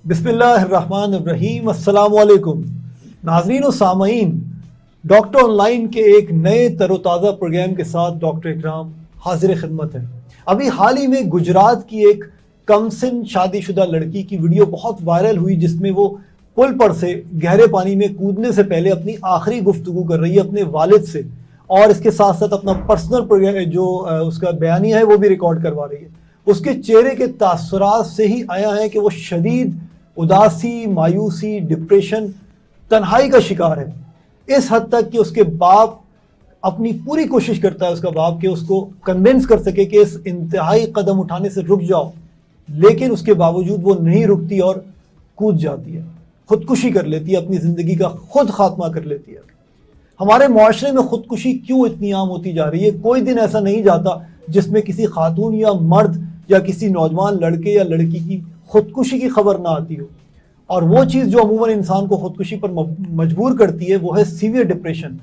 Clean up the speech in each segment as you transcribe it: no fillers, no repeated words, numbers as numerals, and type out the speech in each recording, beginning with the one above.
बिस्मिल्लाहिर्रहमानिर्रहीम। अस्सलामुअलैकुम नाज़रीन व सामईन, डॉक्टर ऑनलाइन के एक नए तरोताज़ा प्रोग्राम के साथ डॉक्टर इकराम हाजिर खिदमत है। अभी हाल ही में गुजरात की एक कमसिन शादीशुदा लड़की की वीडियो बहुत वायरल हुई, जिसमें वो पुल पर से गहरे पानी में कूदने से पहले अपनी आखिरी गुफ्तगू कर रही है अपने वालिद से, और इसके साथ साथ अपना पर्सनल जो उसका बयानिया है वो भी रिकॉर्ड करवा रही है। उसके चेहरे के तासुरात से ही आया है कि वो शदीद उदासी, मायूसी, डिप्रेशन, तन्हाई का शिकार है। इस हद तक कि उसके बाप अपनी पूरी कोशिश करता है, उसका बाप, कि उसको कन्विंस कर सके कि इस इंतहाई कदम उठाने से रुक जाओ, लेकिन उसके बावजूद वो नहीं रुकती और कूद जाती है, खुदकुशी कर लेती है, अपनी ज़िंदगी का खुद खात्मा कर लेती है। हमारे माशरे में खुदकुशी क्यों इतनी आम होती जा रही है? कोई दिन ऐसा नहीं जाता जिसमें किसी खातून या मर्द या किसी नौजवान लड़के या लड़की की खुदकुशी की खबर ना आती हो। और वो चीज़ जो अमूमन इंसान को खुदकुशी पर मजबूर करती है वो है सीवियर डिप्रेशन।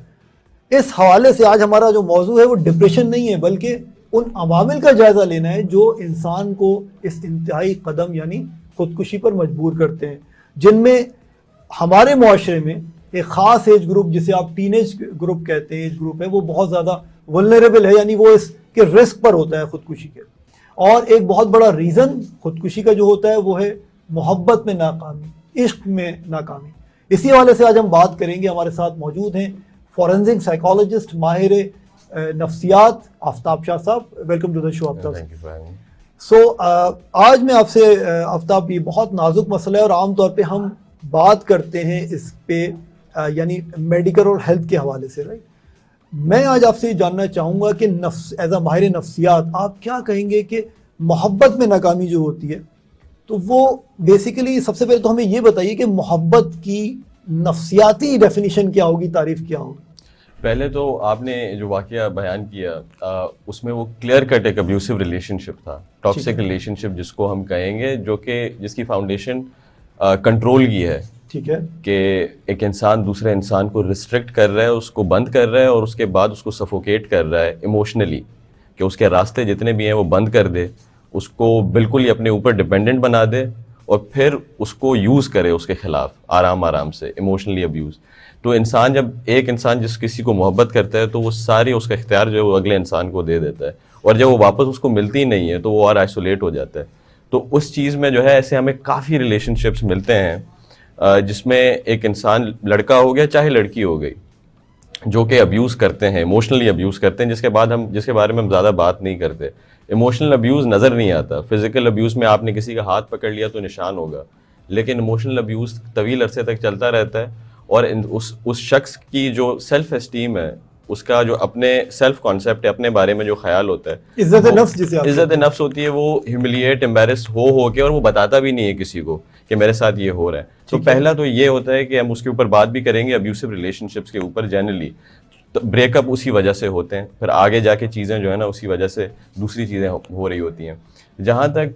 इस हवाले से आज हमारा जो मौजू है वो डिप्रेशन नहीं है, बल्कि उन अवामिल का जायज़ा लेना है जो इंसान को इस इंतहाई कदम यानी खुदकुशी पर मजबूर करते हैं, जिनमें हमारे माशरे में एक ख़ास एज ग्रुप, जिसे आप टीनेज ग्रुप कहते हैं, एज ग्रुप है, वो बहुत ज़्यादा वल्नरेबल है, यानी वो इसके रिस्क पर होता है खुदकुशी के। और एक बहुत बड़ा रीज़न खुदकुशी का जो होता है वो है मोहब्बत में नाकामी, इश्क में नाकामी। इसी हवाले से आज हम बात करेंगे। हमारे साथ मौजूद हैं फॉरेंसिक साइकोलॉजिस्ट, माहिर नफ्सियात आफ्ताब शाह साहब। Welcome to the show Aftab. So आज मैं आपसे आफ्ताब, ये बहुत नाजुक मसला है और आमतौर पे हम बात करते हैं इस पे यानी मेडिकल और हेल्थ के हवाले से, राइट। मैं आज आपसे ये जानना चाहूँगा कि एज अ माहिर नफ्सियात आप क्या कहेंगे कि मोहब्बत में नाकामी जो होती है, तो वो बेसिकली सबसे पहले तो हमें ये बताइए कि मोहब्बत की नफ्सियाती डेफिनेशन क्या होगी, तारीफ क्या होगी? पहले तो आपने जो वाकया बयान किया उसमें वो क्लियर कट एक अब्यूसिव रिलेशनशिप था, टॉक्सिक रिलेशनशिप जिसको हम कहेंगे, जो कि जिसकी फाउंडेशन कंट्रोल की है। ठीक है कि एक इंसान दूसरे इंसान को रिस्ट्रिक्ट कर रहा है, उसको बंद कर रहा है और उसके बाद उसको सफोकेट कर रहा है इमोशनली, कि उसके रास्ते जितने भी हैं वो बंद कर दे, उसको बिल्कुल ही अपने ऊपर डिपेंडेंट बना दे और फिर उसको यूज़ करे उसके खिलाफ आराम आराम से, इमोशनली अब्यूज़। तो इंसान, जब एक इंसान जिस किसी को मोहब्बत करता है तो वो सारी उसका इख्तियार जो है वो अगले इंसान को दे देता है, और जब वो वापस उसको मिलती नहीं है तो वो और आइसोलेट हो जाता है। तो उस चीज़ में जो है ऐसे हमें काफ़ी रिलेशनशिप्स मिलते हैं जिसमें एक इंसान, लड़का हो गया चाहे लड़की हो गई, जो कि अब्यूज़ करते हैं, इमोशनली अब्यूज़ करते हैं, जिसके बारे में हम ज़्यादा बात नहीं करते। इमोशनल अब्यूज़ नज़र नहीं आता। फिजिकल अब्यूज़ में आपने किसी का हाथ पकड़ लिया तो निशान होगा, लेकिन इमोशनल अब्यूज़ तवील अरसे तक चलता रहता है, और उस शख्स की जो सेल्फ एस्टीम है, उसका जो अपने सेल्फ कॉन्सेप्ट है, अपने बारे में जो ख्याल होता है, इज्जत नफ्स, जिसे इज्जत नफ्स होती है, वो ह्यूमिलिएट, एम्बेरस्ड हो के, और वो बताता भी नहीं है किसी को कि मेरे साथ ये हो रहा है। तो पहला तो ये होता है कि हम उसके ऊपर बात भी करेंगे अब्यूसिव रिलेशनशिप्स के ऊपर। जनरली तो ब्रेकअप उसी वजह से होते हैं, फिर आगे जाके चीज़ें जो है ना उसी वजह से दूसरी चीज़ें हो रही होती हैं। जहाँ तक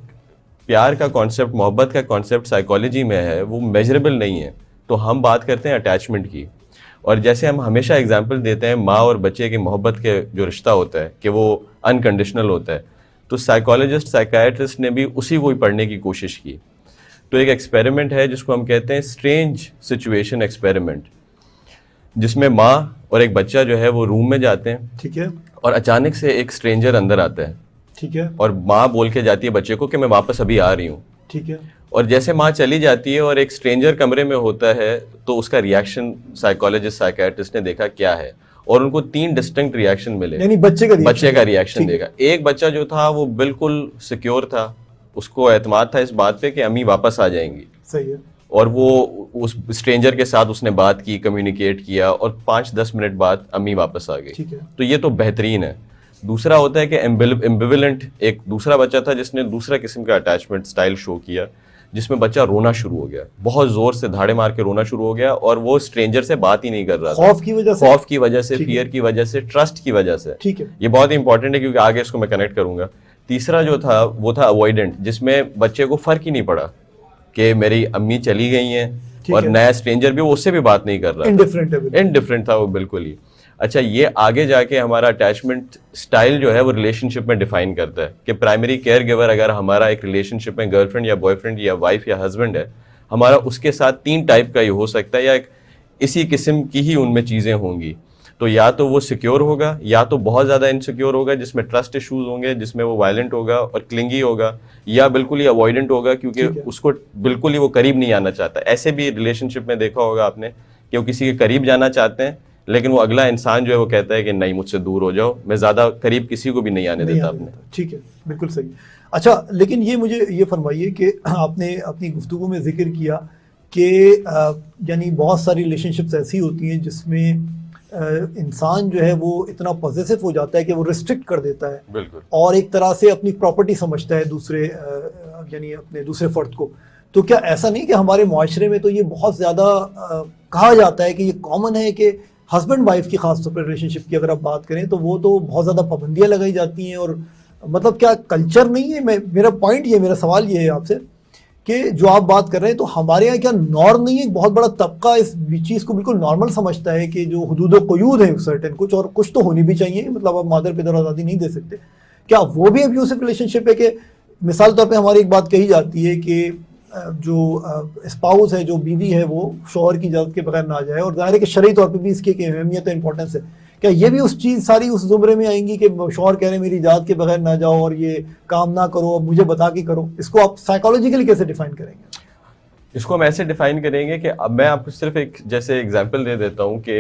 प्यार का कॉन्सेप्ट, मोहब्बत का कॉन्सेप्ट साइकोलॉजी में है, वो मेजरेबल नहीं है। तो हम बात करते हैं अटैचमेंट की, और जैसे हम हमेशा एग्जांपल देते हैं माँ और बच्चे की मोहब्बत के जो रिश्ता होता है कि वो अनकंडीशनल होता है, तो साइकोलॉजिस्ट, साइकाइट्रिस्ट ने भी उसी को ही पढ़ने की कोशिश की। तो एक एक्सपेरिमेंट है जिसको हम कहते हैं स्ट्रेंज सिचुएशन एक्सपेरिमेंट, जिसमें माँ और एक बच्चा जो है वो रूम में जाते हैं, ठीक है, और अचानक से एक स्ट्रेंजर अंदर आता है, ठीक है, और माँ बोल के जाती है बच्चे को कि मैं वापस अभी आ रही हूँ, ठीक है। और जैसे माँ चली जाती है और एक स्ट्रेंजर कमरे में होता है, तो उसका रिएक्शन साइकोलॉजिस्ट, साइकाइट्रिस्ट ने देखा क्या है, और उनको 3 डिस्टिंक्ट रिएक्शन मिले। यानी बच्चे का रिएक्शन देखा। एक बच्चा जो था वो बिल्कुल सिक्योर था, उसको एतमाद था इस बात पे कि अम्मी वापस आ जाएंगी, सही है, और वो उस स्ट्रेंजर के साथ उसने बात की, कम्युनिकेट किया, और 5-10 मिनट बाद अम्मी वापस आ गई। ठीक है, तो ये तो बेहतरीन है। दूसरा होता है कि एम्बिवलेंट, एक दूसरा बच्चा था जिसने दूसरा किस्म का अटैचमेंट स्टाइल शो किया, जिसमें बच्चा रोना शुरू हो गया, बहुत जोर से धाड़े मार के रोना शुरू हो गया, और वो स्ट्रेंजर से बात ही नहीं कर रहा था, खौफ की वजह से, फियर की वजह से, ट्रस्ट की वजह से। ठीक है, ये बहुत इंपॉर्टेंट है क्योंकि आगे इसको मैं कनेक्ट करूंगा। तीसरा जो था वो था अवॉइडेंट, जिसमें बच्चे को फर्क ही नहीं पड़ा कि मेरी अम्मी चली गई हैं और है। नया स्ट्रेंजर भी वो उससे भी बात नहीं कर रहा, इंडिफरेंट है बिल्कुल। इनडिफरेंट था वो बिल्कुल ही। अच्छा, ये आगे जाके हमारा अटैचमेंट स्टाइल जो है वो रिलेशनशिप में डिफाइन करता है कि प्राइमरी केयर गिवर अगर हमारा एक रिलेशनशिप में गर्लफ्रेंड या बॉयफ्रेंड या वाइफ या हस्बैंड है, हमारा उसके साथ 3 टाइप का ही हो सकता है या इसी किस्म की ही उनमें चीज़ें होंगी। तो या तो वो सिक्योर होगा, या तो बहुत ज़्यादा इनसिक्योर होगा जिसमें ट्रस्ट इश्यूज होंगे, जिसमें वो वायलेंट होगा और क्लिंगी होगा, या बिल्कुल ही अवॉइडेंट होगा क्योंकि उसको बिल्कुल ही वो करीब नहीं आना चाहता। ऐसे भी रिलेशनशिप में देखा होगा आपने कि वो किसी के करीब जाना चाहते हैं लेकिन वो अगला इंसान जो है वो कहता है कि नहीं, मुझसे दूर हो जाओ, मैं ज़्यादा करीब किसी को भी नहीं आने देता अपने। ठीक है, बिल्कुल सही। अच्छा, लेकिन ये मुझे ये फरमाइए कि आपने अपनी गुफ्तगू में जिक्र किया कि यानी बहुत सारी रिलेशनशिप्स ऐसी होती हैं जिसमें इंसान जो है वो इतना पॉजिटिव हो जाता है कि वो रिस्ट्रिक्ट कर देता है, बिल्कुल, और एक तरह से अपनी प्रॉपर्टी समझता है दूसरे यानी अपने दूसरे फर्द को। तो क्या ऐसा नहीं कि हमारे मुआशरे में तो ये बहुत ज़्यादा कहा जाता है कि ये कॉमन है कि हस्बैंड वाइफ की खास तौर पर रिलेशनशिप की अगर आप बात करें तो वो तो बहुत ज़्यादा पाबंदियाँ लगाई जाती हैं, और मतलब क्या कल्चर नहीं है? मेरा पॉइंट ये, मेरा सवाल ये है आपसे कि जो आप बात कर रहे हैं तो हमारे यहाँ क्या नॉर्म नहीं है? एक बहुत बड़ा तबका इस चीज़ को बिल्कुल नॉर्मल समझता है कि जो हुदूद क़यूद है सर्टेन कुछ, और कुछ तो होनी भी चाहिए, मतलब आप मादर पितर आज़ादी नहीं दे सकते। क्या वो भी अब्यूसिव रिलेशनशिप है? कि मिसाल तौर पे हमारी एक बात कही जाती है कि जो स्पाउस है, जो बीवी है, वो शौहर की इजाज़त के बगैर ना जाए, और ज़ाहिर है कि शरई तौर पे भी इसकी एक अहमियत है, इंपॉर्टेंस है। क्या ये भी उस चीज़ सारी उस ज़ुमरे में आएंगी कि शौहर कह रहे हैं मेरी इजाज़त के बगैर ना जाओ और ये काम ना करो, अब मुझे बता के करो? इसको आप साइकोलॉजिकली कैसे डिफाइन करेंगे? इसको हम ऐसे डिफाइन करेंगे कि अब मैं आपको सिर्फ एक जैसे एग्जांपल दे देता हूँ कि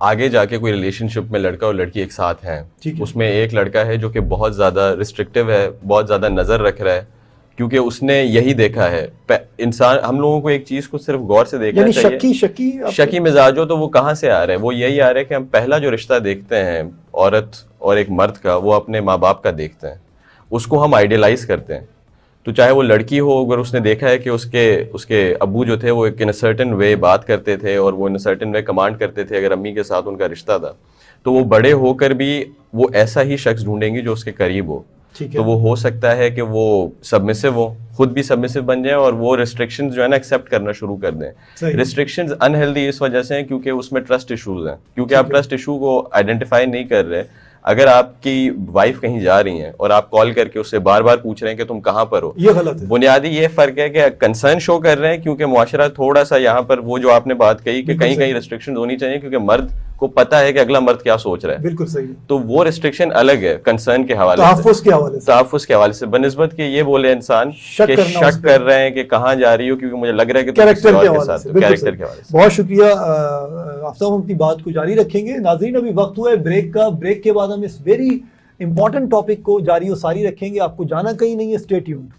आगे जाके कोई रिलेशनशिप में लड़का और लड़की एक साथ हैं, उसमें एक लड़का है जो कि बहुत ज़्यादा रिस्ट्रिक्टिव है, बहुत ज़्यादा नज़र रख रहा है, क्योंकि उसने यही देखा है। इंसान, हम लोगों को एक चीज को सिर्फ गौर से देखना चाहिए। शकी मिजाज हो तो वो कहाँ से आ रहा है? वो यही आ रहा है कि हम पहला जो रिश्ता देखते हैं औरत और एक मर्द का, वो अपने माँ बाप का देखते हैं, उसको हम आइडियलाइज करते हैं। तो चाहे वो लड़की हो, अगर उसने देखा है कि उसके अब्बू जो थे वो एक इन सर्टेन वे बात करते थे और वो इन सर्टेन वे कमांड करते थे, अगर अम्मी के साथ उनका रिश्ता था, तो वो बड़े होकर भी वो ऐसा ही शख्स ढूंढेंगी जो उसके करीब हो। तो वो हो सकता है कि वो सबमिसिव हो, खुद भी सबमिसिव बन जाए और वो रिस्ट्रिक्शंस जो है ना एक्सेप्ट करना शुरू कर दें। रिस्ट्रिक्शंस अनहेल्दी इस वजह से हैं क्योंकि उसमें ट्रस्ट इश्यूज हैं, क्योंकि आप ट्रस्ट इशू को आइडेंटिफाई नहीं कर रहे। अगर आपकी वाइफ कहीं जा रही हैं और आप कॉल करके उससे बार बार पूछ रहे हैं कि तुम कहाँ पर हो, ये गलत है। बुनियादी ये फर्क है कि कंसर्न शो कर रहे हैं क्योंकि मुआशरा थोड़ा सा यहाँ पर वो जो आपने बात कही कि कहीं कहीं रिस्ट्रिक्शन होनी चाहिए क्योंकि मर्द को पता है कि अगला मर्द क्या सोच रहा है। बिल्कुल सही है। तो वो रिस्ट्रिक्शन अलग है कंसर्न के हवाले से, तहफ़्फ़ुज़ के हवाले से, बनिस्बत के ये बोले इंसान शक कर रहे हैं कि कहाँ जा रही हो क्योंकि मुझे लग रहा है कि कैरेक्टर के हवाले से। बहुत शुक्रिया आफ्ताब, हम अपनी बात को जारी रखेंगे। नाज़रीन, अभी वक्त हुआ है ब्रेक का। ब्रेक के बाद हम इस वेरी इंपॉर्टेंट टॉपिक को जारी और सारी रखेंगे। आपको जाना कहीं नहीं है, स्टे ट्यून्ड।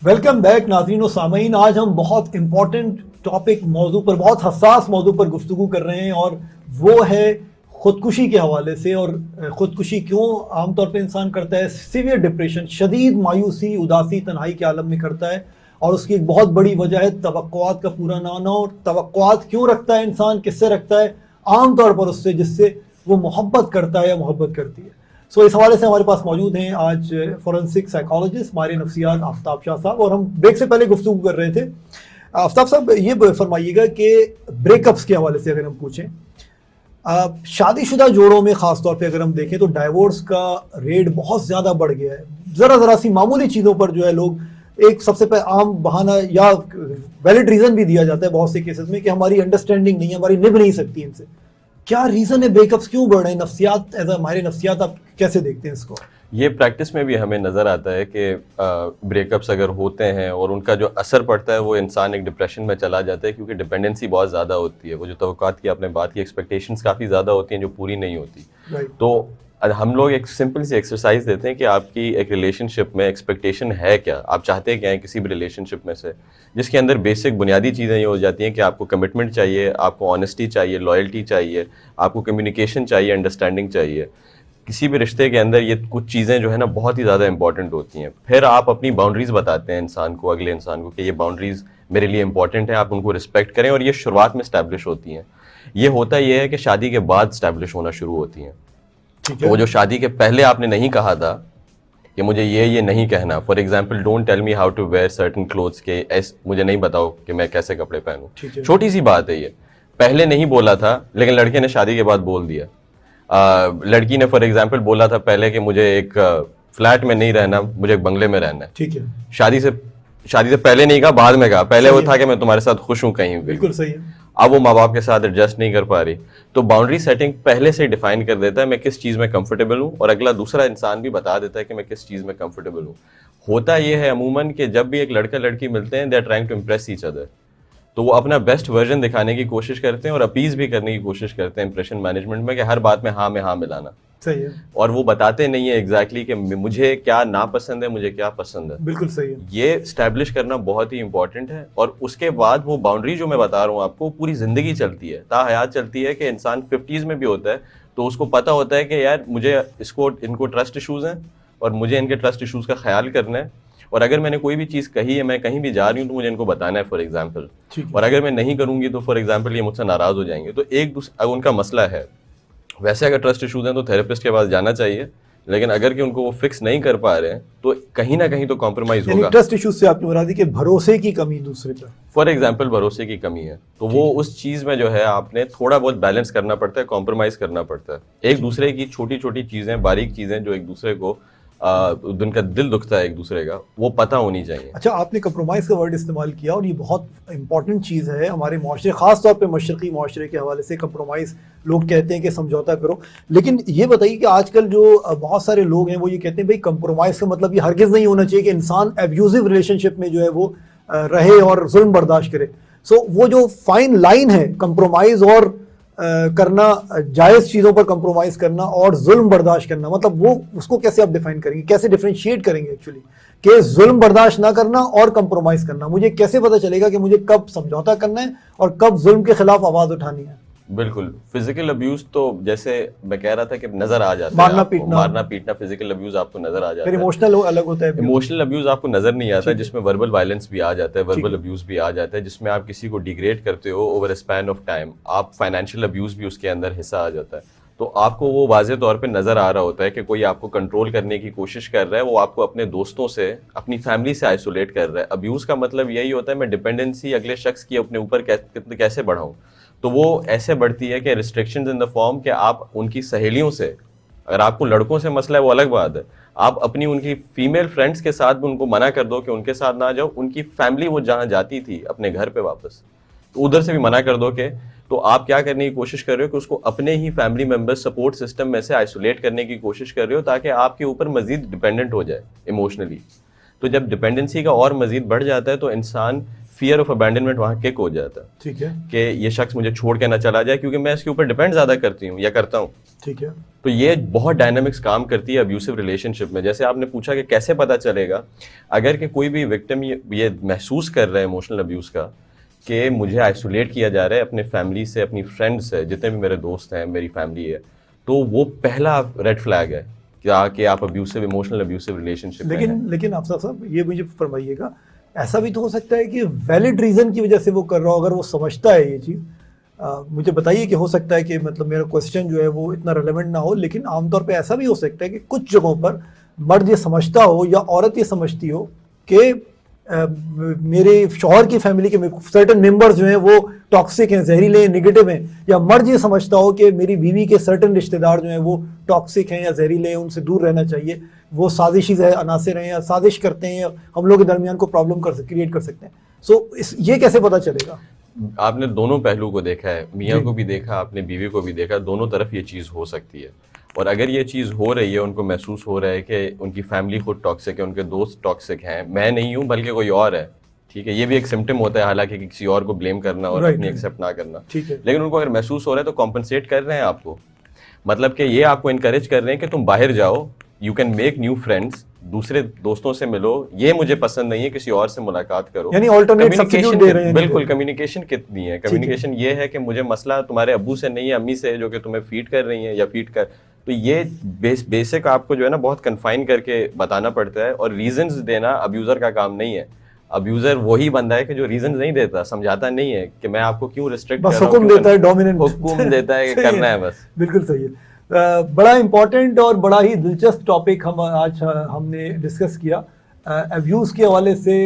वेलकम बैक नाज़रीन और सामीन। आज हम बहुत इंपॉर्टेंट टॉपिक मौजू पर, बहुत हसास मौजू पर गुफ्तगू कर रहे हैं, और वो है ख़ुदकुशी के हवाले से। और ख़ुदकुशी क्यों आमतौर पर इंसान करता है? सीवियर डिप्रेशन, शदीद मायूसी, उदासी, तन्हाई के आलम में करता है, और उसकी एक बहुत बड़ी वजह है तवक्कुआत का पूरा ना होना। और तवक्कुआत क्यों रखता है इंसान? किससे रखता है? आमतौर पर उससे जिससे वो मोहब्बत करता है या मोहब्बत करती है। सो इस हवाले से हमारे पास मौजूद हैं आज फोरेंसिक साइकोलॉजिस्ट माहिर नफ्सियात आफ्ताब शाह साहब, और हम ब्रेक से पहले गुफ्तगू कर रहे थे। आफ्ताब साहब, ये फरमाइएगा कि ब्रेकअप्स के हवाले से अगर हम पूछें, शादीशुदा जोड़ों में ख़ास तौर पे अगर हम देखें तो डाइवोर्स का रेट बहुत ज़्यादा बढ़ गया है। ज़रा सी मामूली चीज़ों पर जो है लोग, एक सबसे आम बहाना या वैलिड रीज़न भी दिया जाता है बहुत से केसेस में कि हमारी अंडरस्टैंडिंग नहीं है, हमारी निभ नहीं सकती इनसे। क्या रीज़न है ब्रेकअप्स क्यों बढ़ रहे हैं? नफ्सियात, एज हमारे नफ्सियात, आप कैसे देखते हैं इसको? ये प्रैक्टिस में भी हमें नज़र आता है कि ब्रेकअप्स अगर होते हैं और उनका जो असर पड़ता है वो इंसान एक डिप्रेशन में चला जाता है, क्योंकि डिपेंडेंसी बहुत ज़्यादा होती है। वो जो तवक्कुआत की आपने बात की, एक्सपेक्टेशंस काफ़ी ज़्यादा होती हैं जो पूरी नहीं होती। right. तो हम लोग एक सिंपल सी एक्सरसाइज देते हैं कि आपकी एक रिलेशनशिप में एक्सपेक्टेशन है क्या, आप चाहते क्या हैं किसी भी रिलेशनशिप में से, जिसके अंदर बेसिक बुनियादी चीज़ें ये हो जाती हैं कि आपको कमिटमेंट चाहिए, आपको ऑनेस्टी चाहिए, लॉयल्टी चाहिए, आपको कम्युनिकेशन चाहिए, अंडरस्टैंडिंग चाहिए। किसी भी रिश्ते के अंदर ये कुछ चीज़ें जो है ना बहुत ही ज़्यादा इंपॉर्टेंट होती हैं। फिर आप अपनी बाउंड्रीज बताते हैं इंसान को, अगले इंसान को, कि ये बाउंड्रीज मेरे लिए इंपॉर्टेंट है, आप उनको रिस्पेक्ट करें, और ये शुरुआत में स्टैब्लिश होती हैं। ये होता ये है कि शादी के बाद स्टैब्लिश होना शुरू होती हैं। तो वो जो शादी के पहले आपने नहीं कहा था कि मुझे ये नहीं कहना, for example don't tell me how to wear certain clothes, के मुझे नहीं बताओ कि मैं कैसे कपड़े पहनूं। छोटी सी बात है ये, पहले नहीं बोला था लेकिन लड़के ने शादी के बाद बोल दिया। लड़की ने फॉर एग्जाम्पल बोला था पहले कि मुझे एक फ्लैट में नहीं रहना, मुझे एक बंगले में रहना है। ठीक है, शादी से पहले नहीं कहा, बाद में कहा। पहले वो था कि मैं तुम्हारे साथ खुश हूं कहीं भी, बिल्कुल सही है। अब वो माँ बाप के साथ एडजस्ट नहीं कर पा रही। तो बाउंड्री सेटिंग पहले से डिफाइन कर देता है मैं किस चीज़ में कंफर्टेबल हूँ, और अगला दूसरा इंसान भी बता देता है कि मैं किस चीज़ में कंफर्टेबल हूँ। होता ये है अमूमन कि जब भी एक लड़का लड़की मिलते हैं, they are trying to impress each other, तो वो अपना बेस्ट वर्जन दिखाने की कोशिश करते हैं और अपीज भी करने की कोशिश करते हैं इंप्रेशन मैनेजमेंट में, कि हर बात में हाँ मिलाना। सही है। और वो बताते नहीं है एग्जैक्टली कि मुझे क्या नापसंद है, मुझे क्या पसंद है। बिल्कुल सही है। ये स्टैब्लिश करना बहुत ही इंपॉर्टेंट है। और उसके बाद वो बाउंड्री जो मैं बता रहा हूँ आपको, पूरी जिंदगी चलती है, ताहयात चलती है, कि इंसान 50s में भी होता है तो उसको पता होता है कि यार मुझे इनको ट्रस्ट इशूज़ हैं और मुझे इनके ट्रस्ट इशूज़ का ख्याल करना है, और अगर मैंने कोई भी चीज़ कही है, मैं कहीं भी जा रही हूँ तो मुझे इनको बताना है फॉर एग्जाम्पल, और अगर मैं नहीं करूँगी तो फॉर एग्जाम्पल ये मुझसे नाराज़ हो जाएंगे। तो एक दूसरे उनका मसला है। वैसे अगर ट्रस्ट इशूज़ हैं तो थेरेपिस्ट के पास जाना चाहिए, लेकिन अगर कि उनको वो फिक्स नहीं कर पा रहे हैं तो कहीं ना कहीं तो कॉम्प्रोमाइज होगा। ट्रस्ट इशूज से आपने बता दी कि भरोसे की कमी दूसरे पर, फॉर एग्जाम्पल भरोसे की कमी है, तो वो उस चीज़ में जो है आपने थोड़ा बहुत बैलेंस करना पड़ता है, कॉम्प्रोमाइज़ करना पड़ता है। एक दूसरे की छोटी छोटी चीज़ें, बारीक चीज़ें जो एक दूसरे को उनका दिल दुखता है एक दूसरे का, वो पता होनी चाहिए। अच्छा, आपने कंप्रोमाइज़ का वर्ड इस्तेमाल किया और ये बहुत इंपॉर्टेंट चीज़ है हमारे माशरे, ख़ास तौर पे मशरक़ी माशरे के हवाले से। कंप्रोमाइज़ लोग कहते हैं कि समझौता करो, लेकिन ये बताइए कि आजकल जो बहुत सारे लोग हैं वो ये कहते हैं भाई कंप्रोमाइज़ का मतलब ये हरगिज़ नहीं होना चाहिए कि इंसान एब्यूजिव रिलेशनशिप में जो है वो रहे और जुल्म बर्दाश्त करे। सो वो जो फाइन लाइन है कंप्रोमाइज़ और करना, जायज़ चीज़ों पर कंप्रोमाइज़ करना और जुल्म बर्दाश्त करना, मतलब वो उसको कैसे आप डिफाइन करेंगे, कैसे डिफरेंशिएट करेंगे एक्चुअली कि जुल्म बर्दाश्त ना करना और कंप्रोमाइज़ करना? मुझे कैसे पता चलेगा कि मुझे कब समझौता करना है और कब जुल्म के खिलाफ आवाज़ उठानी है? बिल्कुल, फिजिकल अब्यूज तो जैसे मैं कह रहा था कि नजर आ जाता है, मारना पीटना फिजिकल अब्यूज आपको नजर आ जाता है। इमोशनल अलग होता है, इमोशनल अब्यूज आपको नजर नहीं आता, जिसमें वर्बल वायलेंस भी आ जाता है, वर्बल अब्यूज भी आ जाता है, जिसमें आप किसी को डिग्रेड करते हो over a span of time. आप फाइनेंशियल अब्यूज भी उसके अंदर हिस्सा आ जाता है। तो आपको वो वाज़े तौर पे नज़र आ रहा होता है कि कोई आपको कंट्रोल करने की कोशिश कर रहा है, वो आपको अपने दोस्तों से, अपनी फैमिली से आइसोलेट कर रहा है। अब्यूज़ का मतलब यही होता है मैं डिपेंडेंसी अगले शख्स की अपने ऊपर कैसे बढ़ाऊँ। तो वो ऐसे बढ़ती है कि रिस्ट्रिक्शंस इन द फॉर्म कि आप उनकी सहेलियों से, अगर आपको लड़कों से मसला है वो अलग बात है, आप अपनी उनकी फीमेल फ्रेंड्स के साथ भी उनको मना कर दो कि उनके साथ ना जाओ। उनकी फैमिली वो जहाँ जाती थी अपने घर पे वापस, तो उधर से भी मना कर दो कि, तो आप क्या करने की कोशिश कर रहे हो कि उसको अपने ही फैमिली मेंबर्स सपोर्ट सिस्टम में से आइसोलेट करने की कोशिश कर रहे हो, ताकि आपके ऊपर मजीद डिपेंडेंट हो जाए इमोशनली। तो जब डिपेंडेंसी का और मजीद बढ़ जाता है तो इंसान फियर ऑफ अबैंडनमेंट वहाँ किक हो जाता है। ठीक है, कि ये शख्स मुझे छोड़ के ना चला जाए क्योंकि मैं इसके ऊपर डिपेंड ज़्यादा करती हूँ या करता हूँ। ठीक है, तो ये बहुत डायनामिक्स काम करती है अब्यूसिव रिलेशनशिप में। जैसे आपने पूछा कि कैसे पता चलेगा, अगर कि कोई भी विक्टिम ये महसूस कर रहा है इमोशनल अब्यूज़ का कि मुझे आइसोलेट किया जा रहा है अपने फैमिली से, अपनी फ्रेंड्स से, जितने भी मेरे दोस्त हैं, मेरी फैमिली है, तो वो पहला रेड फ्लैग है कि आप अब्यूसिव, इमोशनल अब्यूसिव रिलेशनशिप में हैं। लेकिन अफसर साहब ये मुझे फरमाइएगा, ऐसा भी तो हो सकता है कि वैलिड रीज़न की वजह से वो कर रहा हो, अगर वो समझता है ये चीज़। मुझे बताइए कि हो सकता है कि मतलब मेरा क्वेश्चन जो है वो इतना रेलेवेंट ना हो, लेकिन आमतौर पे ऐसा भी हो सकता है कि कुछ जगहों पर मर्द ये समझता हो या औरत ये समझती हो कि मेरे शौहर की फैमिली के सर्टन मेंबर्स जो हैं वो टॉक्सिक हैं, जहरीले हैं, नेगेटिव हैं, या मर्द ये समझता हो कि मेरी बीवी के सर्टन रिश्तेदार जो हैं वो टॉक्सिक हैं या जहरीले हैं, उनसे दूर रहना चाहिए, वो साजिशी अनासिर हैं या साजिश करते हैं, हम लोग के दरमियान को प्रॉब्लम क्रिएट कर सकते हैं। सो ये कैसे पता चलेगा? आपने दोनों पहलू को देखा है, मियाँ को भी देखा, आपने बीवी को भी देखा, दोनों तरफ ये चीज़ हो सकती है। और अगर ये चीज़ हो रही है, उनको महसूस हो रहा है कि उनकी फैमिली खुद टॉक्सिक है, उनके दोस्त टॉक्सिक हैं, मैं नहीं हूँ बल्कि कोई और है, ठीक है, ये भी एक सिम्टम होता है हालांकि किसी और को ब्लेम करना और अपनी एक्सेप्ट ना करना, ठीक है, लेकिन उनको अगर महसूस हो रहा है तो कॉम्पनसेट कर रहे हैं आपको। मतलब कि ये आपको इनकरेज कर रहे हैं कि तुम बाहर जाओ, you can make new friends, दूसरे दोस्तों से मिलो, ये मुझे पसंद नहीं है, किसी और से मुलाकात करो। यानी ऑल्टरनेट सब्स्टिट्यूट दे रहे हैं। बिल्कुल, कम्युनिकेशन कितनी है, कम्युनिकेशन ये है कि मुझे मसला तुम्हारे अब्बू से नहीं है, अम्मी से, जो कि तुम्हें फीड कर रही हैं या फीड कर, तो ये बेसिक आपको जो है ना बहुत कन्फाइन करके बताना पड़ता है। और रीजंस देना अब्यूजर का काम नहीं है। अब्यूजर वही बंदा है कि जो रीजंस नहीं देता, समझाता नहीं है कि मैं आपको क्यों रिस्ट्रिक्ट कर रहा हूं, हुक्म देता है, डोमिनेंट हुक्म देता है कि करना है बस। बिल्कुल सही है। बड़ा इंपॉर्टेंट और बड़ा ही दिलचस्प टॉपिक हम आज हमने डिस्कस किया, अब्यूज़ के हवाले से,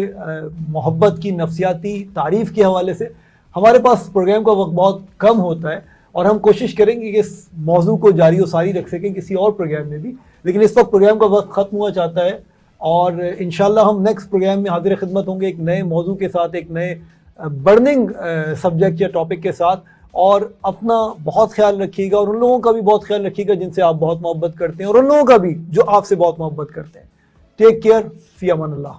मोहब्बत की नफ्सियाती तारीफ़ के हवाले से। हमारे पास प्रोग्राम का वक्त बहुत कम होता है और हम कोशिश करेंगे कि इस मौजू को जारी व सारी रख सकें किसी और प्रोग्राम में भी, लेकिन इस वक्त प्रोग्राम का वक्त ख़त्म हुआ चाहता है और इंशाल्लाह हम नेक्स्ट प्रोग्राम में हाजिर खिदमत होंगे एक नए मौजू के साथ, एक नए बर्निंग सब्जेक्ट या टॉपिक के साथ। और अपना बहुत ख्याल रखिएगा और उन लोगों का भी बहुत ख्याल रखिएगा जिनसे आप बहुत मोहब्बत करते हैं और उन लोगों का भी जो आपसे बहुत मोहब्बत करते हैं। टेक केयर, फी अमान अल्लाह।